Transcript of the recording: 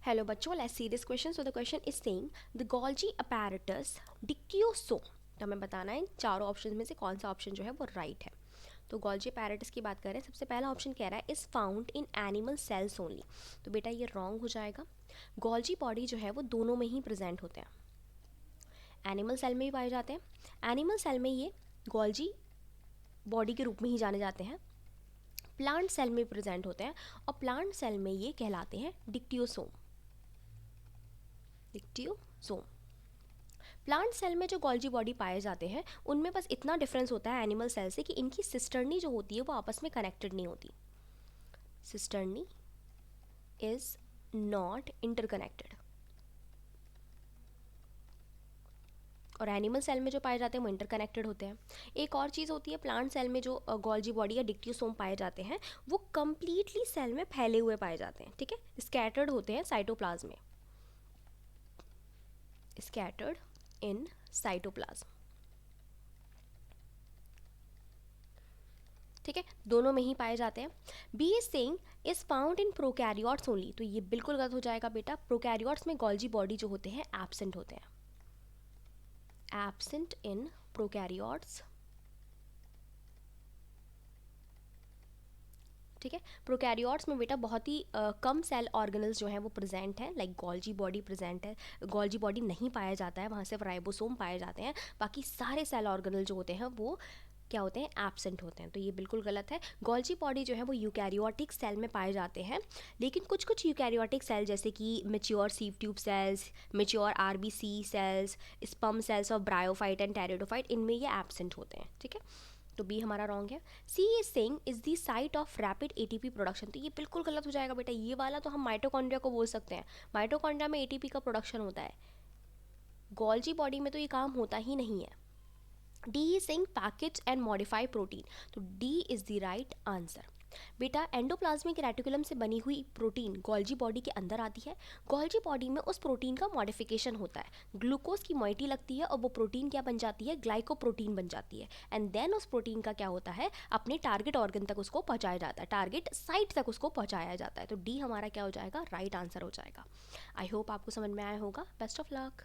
Hello बच्चों, let's see this question. So the question is saying the Golgi apparatus dictyosome. तो हमें बताना है इन चारों ऑप्शन में से कौन सा ऑप्शन जो है वो राइट है. तो गोल्जी apparatus की बात करें, सबसे पहला ऑप्शन कह रहा है is found in animal cells only. तो बेटा ये रॉन्ग हो जाएगा. गोल्जी बॉडी जो है वो दोनों में ही प्रेजेंट होते हैं. एनिमल सेल में भी पाए जाते हैं. एनिमल सेल में ये गोल्जी बॉडी के रूप में ही जाने जाते हैं. प्लांट सेल में प्रेजेंट होते हैं और प्लांट सेल में ये कहलाते हैं डिक्टियोसोम. डिक्टियोसोम. प्लांट सेल में जो गोल्जी बॉडी पाए जाते हैं उनमें बस इतना डिफरेंस होता है एनिमल सेल से कि इनकी सिस्टर्नी जो होती है वो आपस में कनेक्टेड नहीं होती. Cisternae is not interconnected. और एनिमल सेल में जो पाए जाते हैं वो इंटरकनेक्टेड होते हैं. एक और चीज़ होती है, प्लांट सेल में जो गोल्जी बॉडी या डिक्टियोसोम पाए जाते हैं वो कंप्लीटली सेल में फैले हुए पाए जाते हैं. ठीक है, स्कैटर्ड होते हैं साइटोप्लाज्म में. Scattered in cytoplasm. ठीक है, दोनों में ही पाए जाते हैं. B is saying is found in prokaryotes only. तो ये बिल्कुल गलत हो जाएगा बेटा. प्रोकैरियोट्स में गोल्जी बॉडी जो होते हैं एब्सेंट होते हैं. Absent in prokaryotes. ठीक है, प्रोकैरियोट्स में बेटा बहुत ही कम सेल ऑर्गेनल्स जो हैं वो प्रेजेंट हैं. लाइक गोल्जी बॉडी प्रेजेंट है. गोल्जी बॉडी नहीं पाया जाता है, वहाँ सिर्फ राइबोसोम पाए जाते हैं. बाकी सारे सेल ऑर्गेनल जो होते हैं वो क्या होते हैं, एब्सेंट होते हैं. तो ये बिल्कुल गलत है. गोल्जी बॉडी जो है वो यूकैरियोटिक सेल में पाए जाते हैं. लेकिन कुछ कुछ यूकैरियोटिक सेल जैसे कि mature sieve tube cells, mature RBC cells, sperm cells of bryophyte and pteridophyte, इनमें ये एब्सेंट होते हैं. ठीक है, तो बी हमारा रॉन्ग है. C is saying is the site of rapid ATP production. तो ये बिल्कुल गलत हो जाएगा बेटा. ये वाला तो हम माइटोकॉन्ड्रिया को बोल सकते हैं. माइटोकॉन्ड्रिया में एटीपी का प्रोडक्शन होता है. गोल्जी बॉडी में तो ये काम होता ही नहीं है. D is saying package and modify protein. तो D is the right answer. बेटा एंडोप्लाज्मिक रेटिकुलम से बनी हुई प्रोटीन गोल्जी बॉडी के अंदर आती है. गोल्जी बॉडी में उस प्रोटीन का मॉडिफिकेशन होता है. ग्लूकोज की मोइटी लगती है और वो प्रोटीन क्या बन जाती है, ग्लाइकोप्रोटीन बन जाती है. एंड देन उस प्रोटीन का क्या होता है, अपने टारगेट ऑर्गन तक उसको पहुंचाया जाता है, टारगेट साइट तक उसको पहुंचाया जाता है. तो डी हमारा क्या हो जाएगा, राइट आंसर हो जाएगा. आई होप आपको समझ में आया होगा. Best of luck.